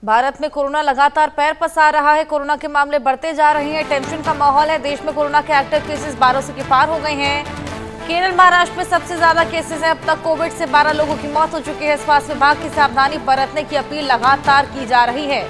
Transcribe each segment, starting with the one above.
भारत में कोरोना लगातार पैर पसार रहा है। कोरोना के मामले बढ़ते जा रहे हैं। टेंशन का माहौल है। देश में कोरोना के एक्टिव केसेस 1200 के पार हो गए हैं। केरल महाराष्ट्र में सबसे ज्यादा केसेस हैं। अब तक कोविड से 12 लोगों की मौत हो चुकी है। स्वास्थ्य विभाग की सावधानी बरतने की अपील लगातार की जा रही है।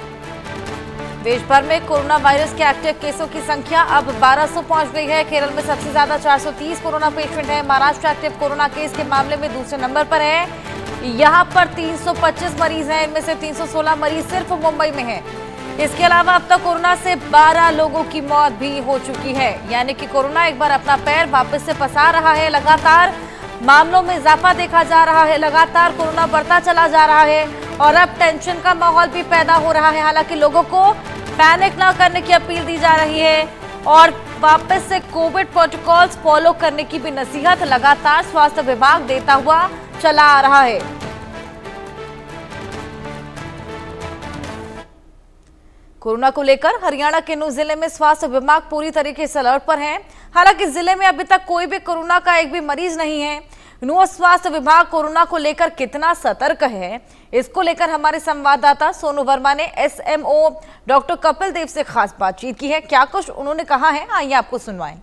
देश भर में कोरोना वायरस के एक्टिव केसों की संख्या अब 1200 पहुंच गई है। केरल में सबसे ज्यादा 430 कोरोना पेशेंट हैं। महाराष्ट्र एक्टिव कोरोना केस के मामले में दूसरे नंबर पर है। यहां पर 325 मरीज हैं। इनमें से 316 मरीज सिर्फ मुंबई में हैं। इसके अलावा अब तक कोरोना से 12 लोगों की मौत भी हो चुकी है। यानी कि कोरोना एक बार अपना पैर वापस से पसार रहा है। लगातार मामलों में इजाफा देखा जा रहा है। लगातार कोरोना बढ़ता चला जा रहा है और अब टेंशन का माहौल भी पैदा हो रहा है। हालांकि लोगों को पैनिक न करने की अपील दी जा रही है और वापस से कोविड प्रोटोकॉल्स फॉलो करने की भी नसीहत लगातार स्वास्थ्य विभाग देता हुआ चला आ रहा है। कोरोना को लेकर हरियाणा के नूंह जिले में स्वास्थ्य विभाग पूरी तरीके से अलर्ट पर है। हालांकि जिले में अभी तक कोई भी कोरोना का एक भी मरीज नहीं है। नूंह स्वास्थ्य विभाग कोरोना को लेकर कितना सतर्क है, इसको लेकर हमारे संवाददाता सोनू वर्मा ने एसएमओ डॉक्टर कपिल देव से खास बातचीत की है। क्या कुछ उन्होंने कहा है, आइए आपको सुनवाएं।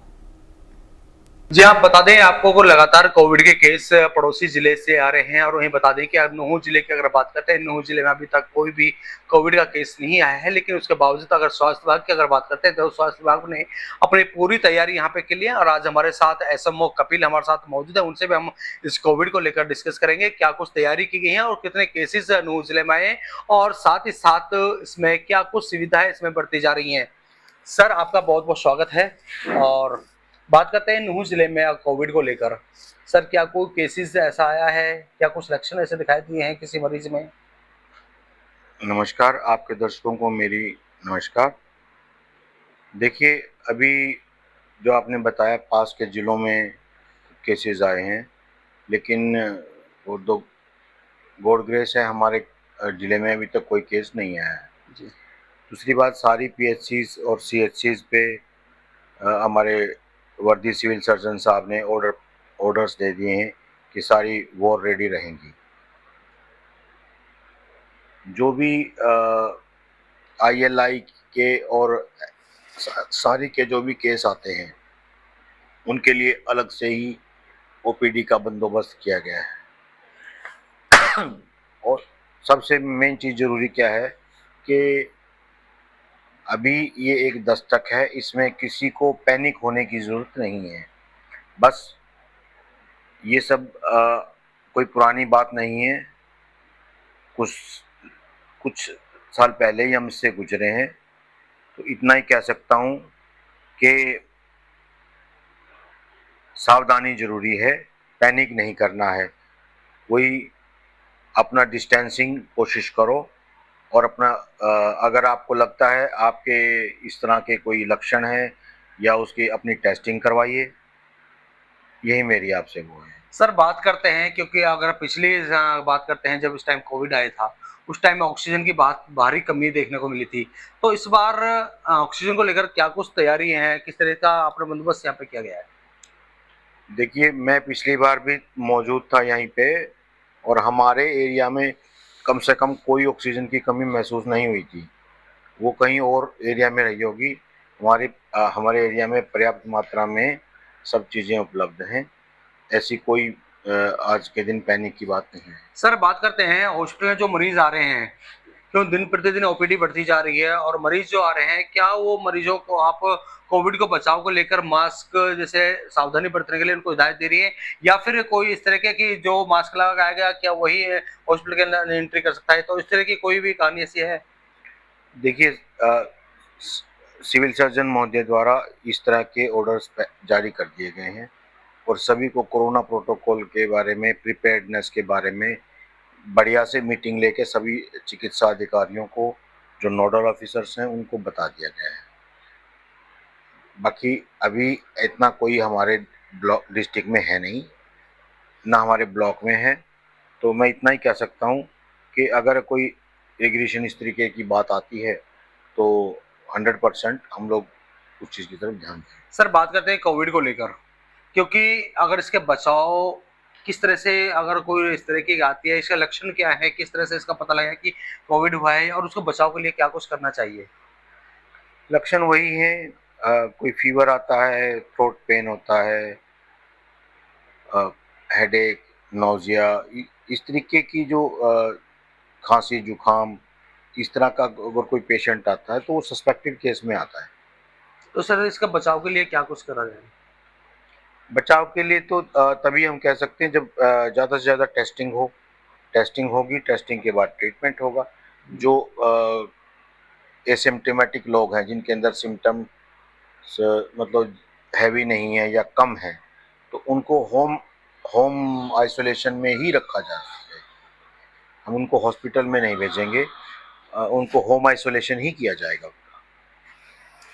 जी आप बता दें, आपको को लगातार कोविड के केस पड़ोसी जिले से आ रहे हैं और वहीं बता दें कि नूंह जिले की अगर बात करते हैं, नूंह जिले में अभी तक कोई भी कोविड का केस नहीं आया है। लेकिन उसके बावजूद अगर स्वास्थ्य विभाग की अगर बात करते हैं तो स्वास्थ्य विभाग ने अपनी पूरी तैयारी यहाँ पे की ली है। और आज हमारे साथ एसएमओ कपिल हमारे साथ मौजूद है। उनसे भी हम इस कोविड को लेकर डिस्कस करेंगे, क्या कुछ तैयारी की गई है और कितने केसेस नूंह जिले में आए और साथ ही साथ इसमें क्या कुछ सुविधाएं इसमें बढ़ती जा रही है। सर आपका बहुत बहुत स्वागत है। और बात करते हैं नूंह जिले में कोविड को लेकर, सर क्या कोई केसेस ऐसा आया है, क्या कुछ लक्षण ऐसे दिखाई दिए हैं किसी मरीज में? नमस्कार, आपके दर्शकों को मेरी नमस्कार। देखिए, अभी जो आपने बताया पास के ज़िलों में केसेस आए हैं, लेकिन वो तो गॉड ग्रेस है, हमारे ज़िले में अभी तक कोई केस नहीं आया है। जी। दूसरी बात, सारी पीएचसीज़ और सीएचसीज़ पे हमारे वर्दी सिविल सर्जन साहब ने ऑर्डर्स दे दिए हैं कि सारी वॉर रेडी रहेंगी। जो भी आईएलआई के और सारी के जो भी केस आते हैं उनके लिए अलग से ही ओपीडी का बंदोबस्त किया गया है। और सबसे मेन चीज़ ज़रूरी क्या है कि अभी ये एक दस्तक है, इसमें किसी को पैनिक होने की ज़रूरत नहीं है। बस ये सब कोई पुरानी बात नहीं है। कुछ साल पहले ही हम इससे गुजरे हैं, तो इतना ही कह सकता हूँ कि सावधानी ज़रूरी है, पैनिक नहीं करना है। वही अपना डिस्टेंसिंग कोशिश करो और अपना अगर आपको लगता है आपके इस तरह के कोई लक्षण है या उसकी अपनी टेस्टिंग करवाइए। यही मेरी आपसे वो है। सर बात करते हैं, क्योंकि अगर पिछली बात करते हैं जब इस टाइम कोविड आया था उस टाइम ऑक्सीजन की बात भारी कमी देखने को मिली थी। तो इस बार ऑक्सीजन को लेकर क्या कुछ तैयारी है, किस तरह का आपने बंदोबस्त यहाँ पे किया गया है? देखिए, मैं पिछली बार भी मौजूद था यहीं पे और हमारे एरिया में कम से कम कोई ऑक्सीजन की कमी महसूस नहीं हुई थी। वो कहीं और एरिया में रही होगी। हमारे एरिया में पर्याप्त मात्रा में सब चीज़ें उपलब्ध हैं। ऐसी कोई आज के दिन पैनिक की बात नहीं है। सर बात करते हैं हॉस्पिटल में जो मरीज आ रहे हैं, क्यों दिन प्रतिदिन ओपीडी बढ़ती जा रही है और मरीज जो आ रहे हैं, क्या वो मरीजों को आप कोविड को बचाव को लेकर मास्क जैसे सावधानी बरतने के लिए उनको हिदायत दे रही है, या फिर कोई इस तरह के कि जो मास्क लगाया गया क्या वही हॉस्पिटल के अंदर एंट्री कर सकता है? तो इस तरह की कोई भी कहानी ऐसी है? देखिए, सिविल सर्जन महोदय द्वारा इस तरह के ऑर्डर्स जारी कर दिए गए हैं और सभी को कोरोना प्रोटोकॉल के बारे में, प्रिपेयर्डनेस के बारे में बढ़िया से मीटिंग लेके सभी चिकित्सा अधिकारियों को, जो नोडल ऑफिसर्स हैं, उनको बता दिया गया है। बाकी अभी इतना कोई हमारे ब्लॉक डिस्ट्रिक्ट में है नहीं, ना हमारे ब्लॉक में है। तो मैं इतना ही कह सकता हूँ कि अगर कोई रेगुलेशन इस तरीके की बात आती है तो 100% हम लोग उस चीज़ की तरफ ध्यान दें। सर बात करते हैं कोविड को लेकर, क्योंकि अगर इसके बचाव किस तरह से अगर कोई इस तरह की आती है, इसका लक्षण क्या है, किस तरह से इसका पता लगा कि कोविड हुआ है और उसको बचाव के लिए क्या कुछ करना चाहिए? लक्षण वही है, कोई फीवर आता है, थ्रोट पेन होता है, हेडेक, नौजिया, इस तरीके की जो खांसी जुकाम, इस तरह का अगर कोई पेशेंट आता है तो वो सस्पेक्टेड केस में आता है। तो सर इसका बचाव के लिए क्या कुछ करा जाए? बचाव के लिए तो तभी हम कह सकते हैं जब ज़्यादा से ज़्यादा टेस्टिंग हो, टेस्टिंग होगी, टेस्टिंग के बाद ट्रीटमेंट होगा। जो एसिम्प्टोमेटिक लोग हैं जिनके अंदर सिम्टम्स मतलब हैवी नहीं है या कम है, तो उनको होम होम आइसोलेशन में ही रखा जा सकता है। हम उनको हॉस्पिटल में नहीं भेजेंगे, उनको होम आइसोलेशन ही किया जाएगा।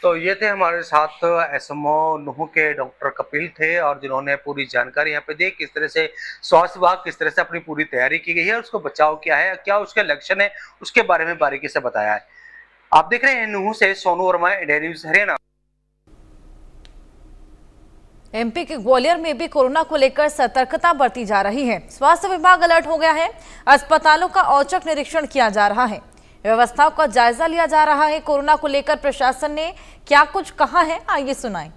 तो ये थे हमारे साथ एसएमओ नुहू के डॉक्टर कपिल थे और जिन्होंने पूरी जानकारी यहाँ पे दी किस तरह से स्वास्थ्य विभाग किस तरह से अपनी पूरी तैयारी की गई है और उसको बचाव क्या है, क्या उसके लक्षण है, उसके बारे में बारीकी से बताया है। आप देख रहे हैं नुहू से Sonu Verma, India news Haryana. MP के ग्वालियर में भी कोरोना को लेकर सतर्कता बरती जा रही है। स्वास्थ्य विभाग अलर्ट हो गया है। अस्पतालों का औचक निरीक्षण किया जा रहा है, व्यवस्थाओं का जायजा लिया जा रहा है। कोरोना को लेकर प्रशासन ने क्या कुछ कहा है, आइए सुनाएं।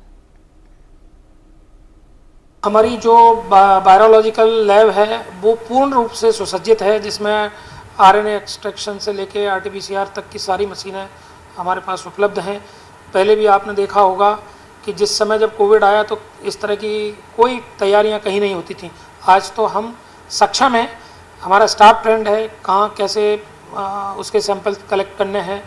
हमारी जो वायरोलॉजिकल लैब है वो पूर्ण रूप से सुसज्जित है, जिसमें आरएनए एक्सट्रैक्शन से लेके आरटीपीसीआर तक की सारी मशीनें हमारे पास उपलब्ध हैं। पहले भी आपने देखा होगा कि जिस समय जब कोविड आया तो इस तरह की कोई तैयारियां कहीं नहीं होती थी। आज तो हम सक्षम हैं, हमारा स्टाफ ट्रेंड है, कहाँ कैसे उसके सैंपल कलेक्ट करने हैं,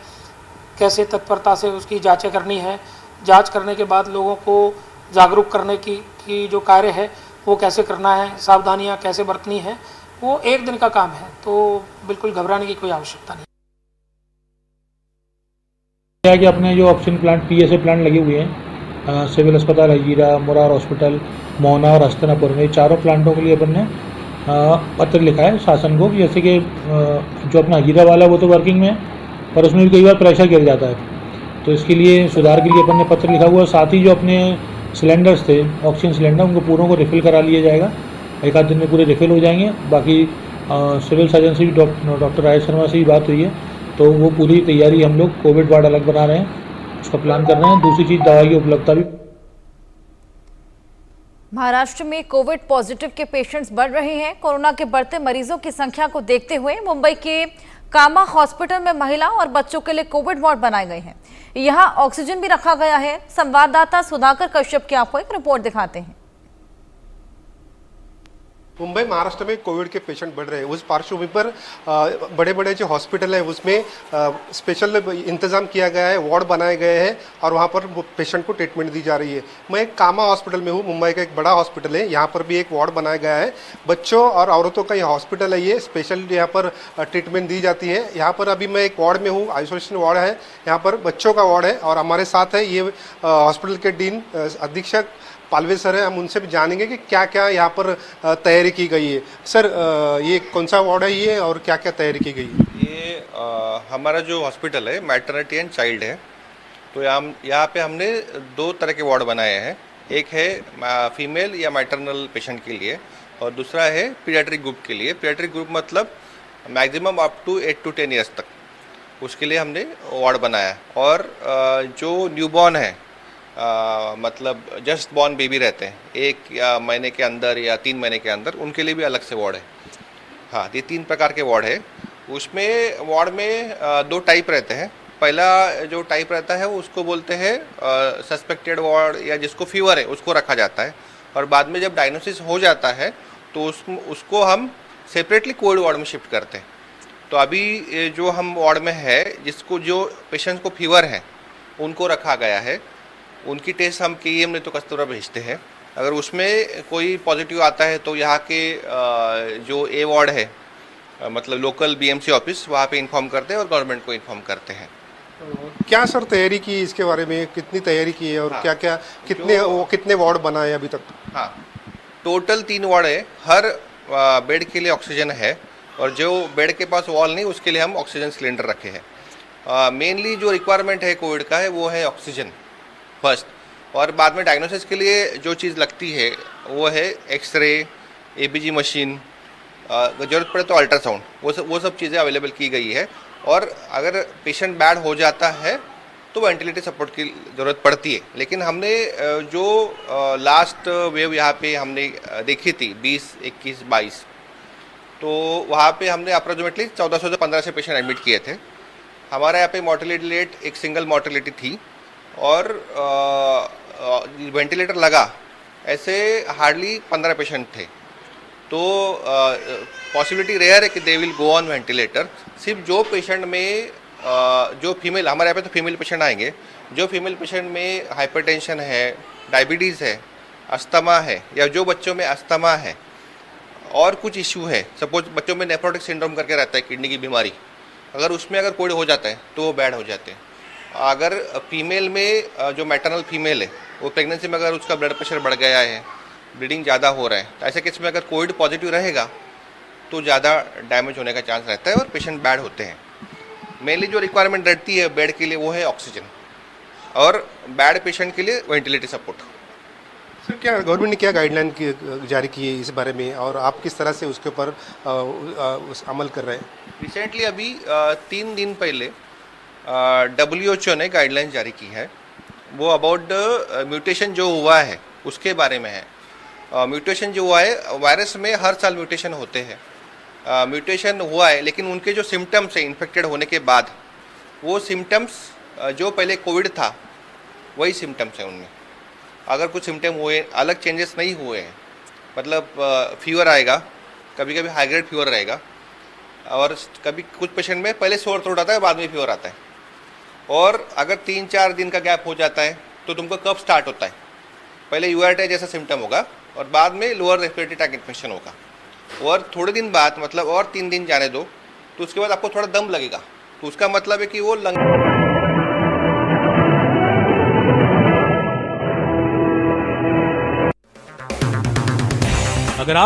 कैसे तत्परता से उसकी जांचें करनी है, जांच करने के बाद लोगों को जागरूक करने की जो कार्य है वो कैसे करना है, सावधानियां कैसे बरतनी है, वो एक दिन का काम है। तो बिल्कुल घबराने की कोई आवश्यकता नहीं है कि अपने जो ऑक्सीजन प्लांट पीएसए प्लांट लगे हुए हैं, सिविल अस्पताल हजीरा, मुरार हॉस्पिटल, मोहना और हस्तिनापुर में, चारों प्लांटों के लिए अपन ने पत्र लिखा है शासन को। जैसे कि जो अपना हजीरा वाला वो तो वर्किंग में है, पर उसमें भी कई बार प्रेशर गिर जाता है, तो इसके लिए सुधार के लिए अपन ने पत्र लिखा हुआ है। साथ ही जो अपने सिलेंडर्स थे, ऑक्सीजन सिलेंडर, उनको पूरों को रिफ़िल करा लिया जाएगा, एक आध दिन में पूरे रिफ़िल हो जाएंगे। बाकी सिविल सर्जन से भी डॉक्टर राजेश शर्मा से भी बात हुई है, तो वो पूरी तैयारी हम लोग कोविड वार्ड अलग बना रहे हैं, उसका प्लान कर रहे हैं। दूसरी चीज़, दवाई की उपलब्धता भी। महाराष्ट्र में कोविड पॉजिटिव के पेशेंट्स बढ़ रहे हैं। कोरोना के बढ़ते मरीजों की संख्या को देखते हुए मुंबई के कामा हॉस्पिटल में महिला और बच्चों के लिए कोविड वार्ड बनाए गए हैं। यहां ऑक्सीजन भी रखा गया है। संवाददाता सुधाकर कश्यप की आपको एक रिपोर्ट दिखाते हैं। मुंबई महाराष्ट्र में कोविड के पेशेंट बढ़ रहे हैं। उस पार्श्वभूमि पर बड़े बड़े जो हॉस्पिटल है उसमें स्पेशल इंतजाम किया गया है, वार्ड बनाए गए हैं और वहाँ पर पेशेंट को ट्रीटमेंट दी जा रही है। मैं एक कामा हॉस्पिटल में हूँ, मुंबई का एक बड़ा हॉस्पिटल है, यहाँ पर भी एक वार्ड बनाया गया है। बच्चों और औरतों का ये हॉस्पिटल है, ये स्पेशल यहाँ पर ट्रीटमेंट दी जाती है। यहाँ पर अभी मैं एक वार्ड में हूँ, आइसोलेशन वार्ड है, यहाँ पर बच्चों का वार्ड है और हमारे साथ है ये हॉस्पिटल के डीन अधीक्षक पालवे सर है। हम उनसे भी जानेंगे कि क्या क्या यहाँ पर तैयारी की गई है। सर, ये कौन सा वार्ड है ये और क्या क्या तैयारी की गई है? ये हमारा जो हॉस्पिटल है मैटरनिटी एंड चाइल्ड है, तो यहाँ पे हमने दो तरह के वार्ड बनाए हैं। एक है फीमेल या मैटरनल पेशेंट के लिए और दूसरा है पीडियाट्रिक ग्रुप के लिए। पीडियाट्रिक ग्रुप मतलब maximum up to 8 to 10 years तक, उसके लिए हमने वार्ड बनाया। और जो न्यूबॉर्न है, मतलब जस्ट बॉर्न बेबी रहते हैं 1 महीने के अंदर या 3 महीने के अंदर, उनके लिए भी अलग से वार्ड है। हाँ, ये 3 प्रकार के वार्ड है। उसमें वार्ड में 2 टाइप रहते हैं। पहला जो टाइप रहता है उसको बोलते हैं सस्पेक्टेड वार्ड, या जिसको फीवर है उसको रखा जाता है। और बाद में जब डायग्नोसिस हो जाता है तो उसको हम सेपरेटली कोविड वार्ड में शिफ्ट करते हैं। तो अभी जो हम वार्ड में है, जो पेशेंट्स को फीवर है उनको रखा गया है। उनकी टेस्ट हम KEM नहीं तो कस्तूरबा भेजते हैं। अगर उसमें कोई पॉजिटिव आता है तो यहाँ के जो ए वार्ड है, मतलब लोकल BMC ऑफिस, वहाँ पे इन्फॉर्म करते हैं और गवर्नमेंट को इन्फॉर्म करते हैं। क्या सर तैयारी की इसके बारे में, कितनी तैयारी की है और हाँ, क्या क्या कितने वार्ड बनाए अभी तक? हाँ, टोटल 3 वार्ड है। हर बेड के लिए ऑक्सीजन है और जो बेड के पास वॉल नहीं उसके लिए हम ऑक्सीजन सिलेंडर रखे हैं। मेनली जो रिक्वायरमेंट है कोविड का है वो है ऑक्सीजन फर्स्ट, और बाद में डायग्नोसिस के लिए जो चीज़ लगती है वो है एक्सरे, ABG मशीन, ज़रूरत पड़े तो अल्ट्रासाउंड, वो सब चीज़ें अवेलेबल की गई है। और अगर पेशेंट बैड हो जाता है तो वेंटिलेटर सपोर्ट की ज़रूरत पड़ती है। लेकिन हमने जो लास्ट वेव यहाँ पे हमने देखी थी 20, 21, 22, तो वहाँ पे हमने अप्रोक्सीमेटली 1400 से 1500 पेशेंट एडमिट किए थे। हमारे यहाँ पे मोर्टेलिटी रेट एक सिंगल मोर्टेलिटी थी और वेंटिलेटर लगा ऐसे हार्डली 15 पेशेंट थे। तो पॉसिबिलिटी रेयर है कि they will go on ventilator. सिर्फ जो पेशेंट में जो फीमेल, हमारे यहाँ पे तो फीमेल पेशेंट आएंगे, जो फीमेल पेशेंट में हाइपरटेंशन है, डायबिटीज़ है, अस्थमा है, या जो बच्चों में अस्थमा है और कुछ इश्यू है, सपोज बच्चों में नेफ्रोटिक सिंड्रोम करके रहता है, किडनी की बीमारी, अगर उसमें अगर कोई हो जाता है तो वो बैड हो जाते हैं। अगर फीमेल में जो मैटरनल फीमेल है वो प्रेगनेंसी में अगर उसका ब्लड प्रेशर बढ़ गया है, ब्लीडिंग ज़्यादा हो रहा है, तो ऐसे केस में अगर कोविड पॉजिटिव रहेगा तो ज़्यादा डैमेज होने का चांस रहता है और पेशेंट बैड होते हैं। मेनली जो रिक्वायरमेंट रहती है बेड के लिए वो है ऑक्सीजन, और बैड पेशेंट के लिए वेंटिलेटर सपोर्ट। सर, क्या गवर्नमेंट ने क्या गाइडलाइन जारी की है इस बारे में, और आप किस तरह से उसके ऊपर अमल कर रहे हैं? रिसेंटली अभी 3 दिन पहले WHO ने गाइडलाइन जारी की है। वो अबाउट म्यूटेशन जो हुआ है उसके बारे में है। म्यूटेशन जो हुआ है, वायरस में हर साल म्यूटेशन होते हैं। म्यूटेशन हुआ है लेकिन उनके जो सिम्टम्स है इन्फेक्टेड होने के बाद, वो सिम्टम्स जो पहले कोविड था वही सिम्टम्स हैं उनमें। अगर कुछ सिम्टम हुए, अलग चेंजेस नहीं हुए हैं, मतलब फीवर आएगा, कभी कभी हाई ग्रेड फीवर रहेगा, और कभी कुछ पेशेंट में पहले सोर थ्रोट आता है, बाद में फीवर आता है, और अगर 3-4 दिन का गैप हो जाता है तो तुमको कब स्टार्ट होता है, पहले URTI जैसा सिम्टम होगा और बाद में लोअर रेस्पिरेटरी ट्रैक्ट इन्फेक्शन होगा, और थोड़े दिन बाद, मतलब और 3 दिन जाने दो, तो उसके बाद आपको थोड़ा दम लगेगा, तो उसका मतलब है कि वो अगर आप